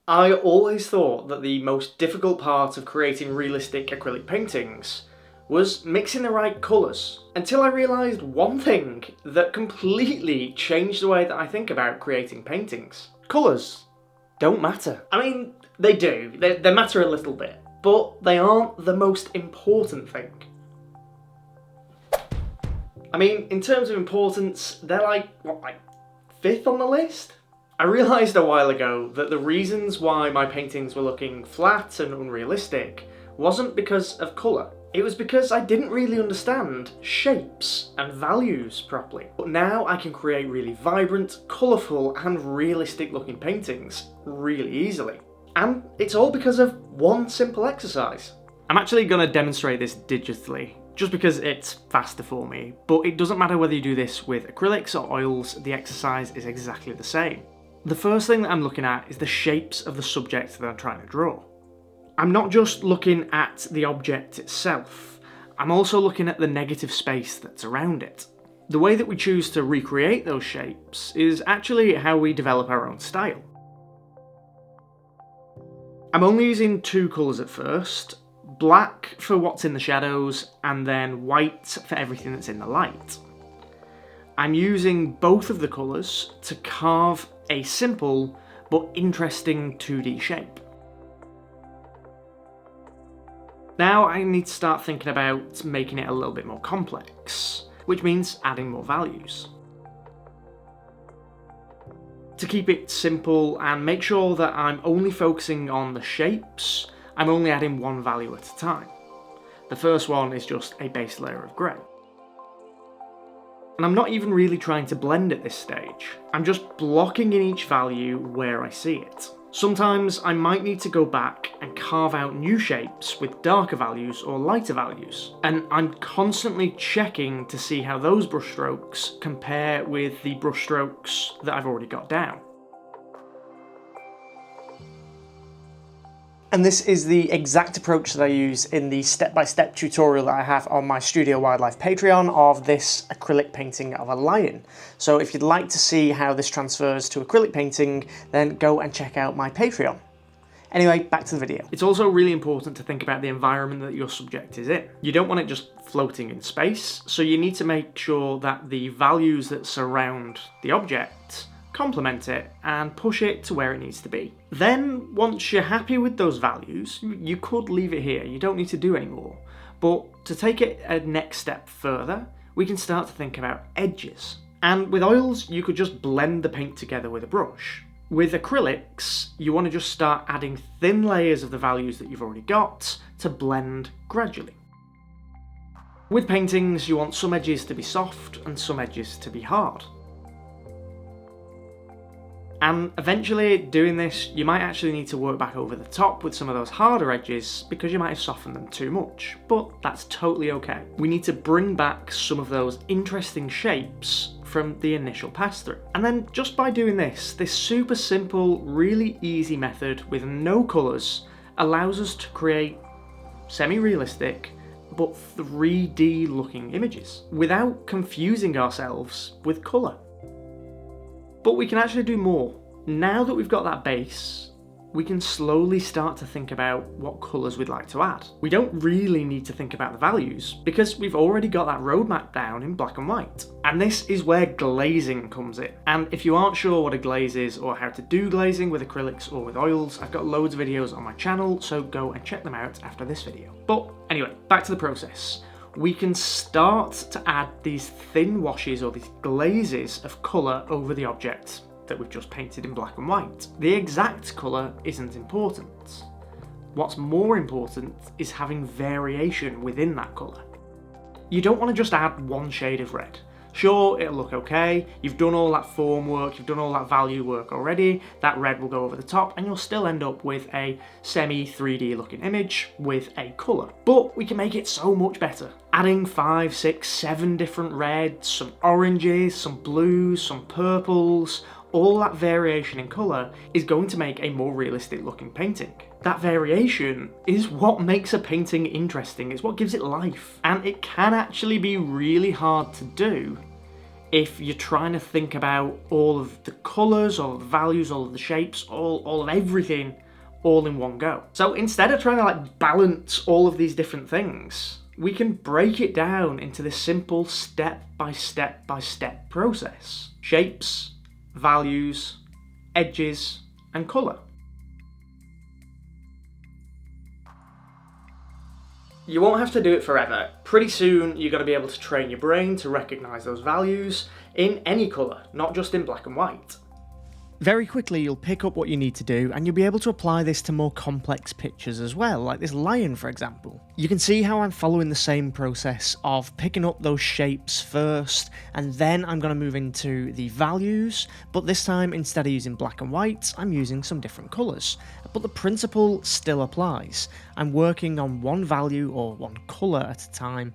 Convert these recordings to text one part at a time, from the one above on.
I always thought that the most difficult part of creating realistic acrylic paintings was mixing the right colours, until I realised one thing that completely changed the way that I think about creating paintings. Colours don't matter. I mean, they do, they matter a little bit, but they aren't the most important thing. I mean, in terms of importance, they're like 5th on the list? I realised a while ago that the reasons why my paintings were looking flat and unrealistic wasn't because of colour. It was because I didn't really understand shapes and values properly. But now I can create really vibrant, colourful and realistic looking paintings really easily. And it's all because of one simple exercise. I'm actually going to demonstrate this digitally, just because it's faster for me, but it doesn't matter whether you do this with acrylics or oils, the exercise is exactly the same. The first thing that I'm looking at is the shapes of the subject that I'm trying to draw. I'm not just looking at the object itself, I'm also looking at the negative space that's around it. The way that we choose to recreate those shapes is actually how we develop our own style. I'm only using 2 colours at first, black for what's in the shadows and then white for everything that's in the light. I'm using both of the colours to carve a simple but interesting 2D shape. Now I need to start thinking about making it a little bit more complex, which means adding more values. To keep it simple and make sure that I'm only focusing on the shapes, I'm only adding 1 value at a time. The first one is just a base layer of grey. And I'm not even really trying to blend at this stage, I'm just blocking in each value where I see it. Sometimes I might need to go back and carve out new shapes with darker values or lighter values, and I'm constantly checking to see how those brushstrokes compare with the brushstrokes that I've already got down. And this is the exact approach that I use in the step-by-step tutorial that I have on my Studio Wildlife Patreon of this acrylic painting of a lion. So if you'd like to see how this transfers to acrylic painting, then go and check out my Patreon. Anyway, back to the video. It's also really important to think about the environment that your subject is in. You don't want it just floating in space, so you need to make sure that the values that surround the object complement it and push it to where it needs to be. Then, once you're happy with those values, you could leave it here, you don't need to do any more. But to take it a next step further, we can start to think about edges. And with oils, you could just blend the paint together with a brush. With acrylics, you want to just start adding thin layers of the values that you've already got to blend gradually. With paintings, you want some edges to be soft and some edges to be hard. And eventually, doing this, you might actually need to work back over the top with some of those harder edges because you might have softened them too much, but that's totally okay. We need to bring back some of those interesting shapes from the initial pass through. And then just by doing this super simple, really easy method with no colours allows us to create semi-realistic but 3D looking images without confusing ourselves with colour. But we can actually do more. Now that we've got that base, we can slowly start to think about what colours we'd like to add. We don't really need to think about the values because we've already got that roadmap down in black and white. And this is where glazing comes in. And if you aren't sure what a glaze is or how to do glazing with acrylics or with oils, I've got loads of videos on my channel, so go and check them out after this video. But anyway, back to the process. We can start to add these thin washes or these glazes of colour over the object that we've just painted in black and white. The exact colour isn't important. What's more important is having variation within that colour. You don't want to just add 1 shade of red. Sure, it'll look okay, you've done all that form work, you've done all that value work already, that red will go over the top and you'll still end up with a semi-3D looking image with a colour. But we can make it so much better. Adding 5, 6, 7 different reds, some oranges, some blues, some purples, all that variation in colour is going to make a more realistic looking painting. That variation is what makes a painting interesting, it's what gives it life. And it can actually be really hard to do if you're trying to think about all of the colours, all of the values, all of the shapes, all of everything all in one go. So instead of trying to like balance all of these different things, we can break it down into this simple step-by-step process. Shapes, values, edges, and colour. You won't have to do it forever. Pretty soon you're going to be able to train your brain to recognise those values in any colour, not just in black and white. Very quickly you'll pick up what you need to do, and you'll be able to apply this to more complex pictures as well, like this lion for example. You can see how I'm following the same process of picking up those shapes first, and then I'm going to move into the values, but this time instead of using black and white, I'm using some different colours. But the principle still applies. I'm working on one value or one colour at a time,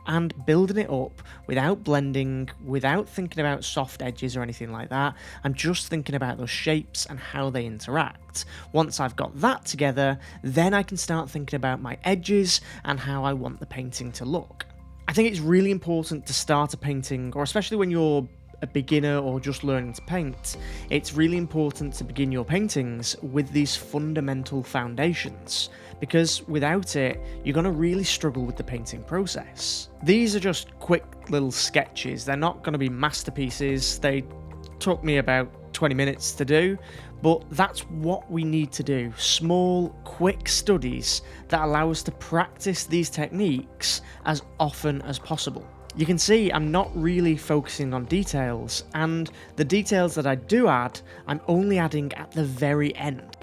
and building it up without blending, without thinking about soft edges or anything like that. I'm just thinking about those shapes and how they interact. Once I've got that together, then I can start thinking about my edges and how I want the painting to look. I think it's really important to start a painting, or especially when you're a beginner or just learning to paint, it's really important to begin your paintings with these fundamental foundations, because without it, you're going to really struggle with the painting process. These are just quick little sketches, they're not going to be masterpieces, they took me about 20 minutes to do, but that's what we need to do. Small, quick studies that allow us to practice these techniques as often as possible. You can see I'm not really focusing on details, and the details that I do add, I'm only adding at the very end.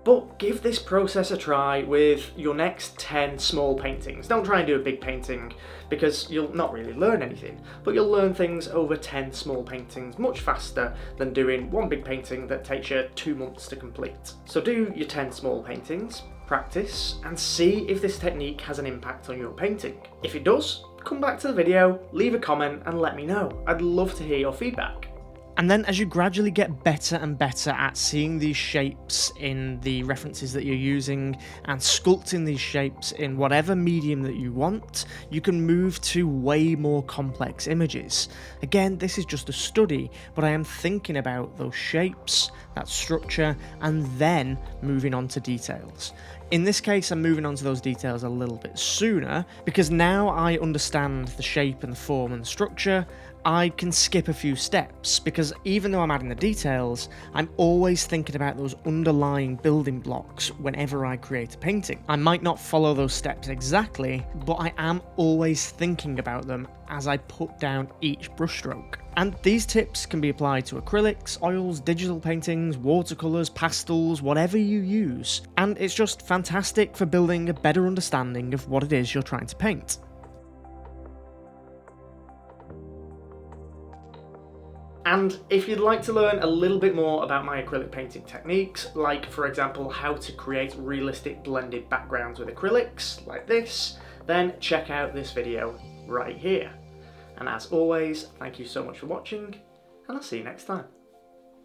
But give this process a try with your next 10 small paintings. Don't try and do a big painting because you'll not really learn anything, but you'll learn things over 10 small paintings much faster than doing one big painting that takes you 2 months to complete. So do your 10 small paintings, practice, and see if this technique has an impact on your painting. If it does, come back to the video, leave a comment and let me know. I'd love to hear your feedback. And then as you gradually get better and better at seeing these shapes in the references that you're using and sculpting these shapes in whatever medium that you want, you can move to way more complex images. Again, this is just a study, but I am thinking about those shapes, that structure, and then moving on to details. In this case, I'm moving on to those details a little bit sooner, because now I understand the shape and the form and the structure, I can skip a few steps, because even though I'm adding the details, I'm always thinking about those underlying building blocks whenever I create a painting. I might not follow those steps exactly, but I am always thinking about them as I put down each brushstroke. And these tips can be applied to acrylics, oils, digital paintings, watercolours, pastels, whatever you use. And it's just fantastic for building a better understanding of what it is you're trying to paint. And if you'd like to learn a little bit more about my acrylic painting techniques, like for example how to create realistic blended backgrounds with acrylics, like this, then check out this video right here. And as always, thank you so much for watching, and I'll see you next time.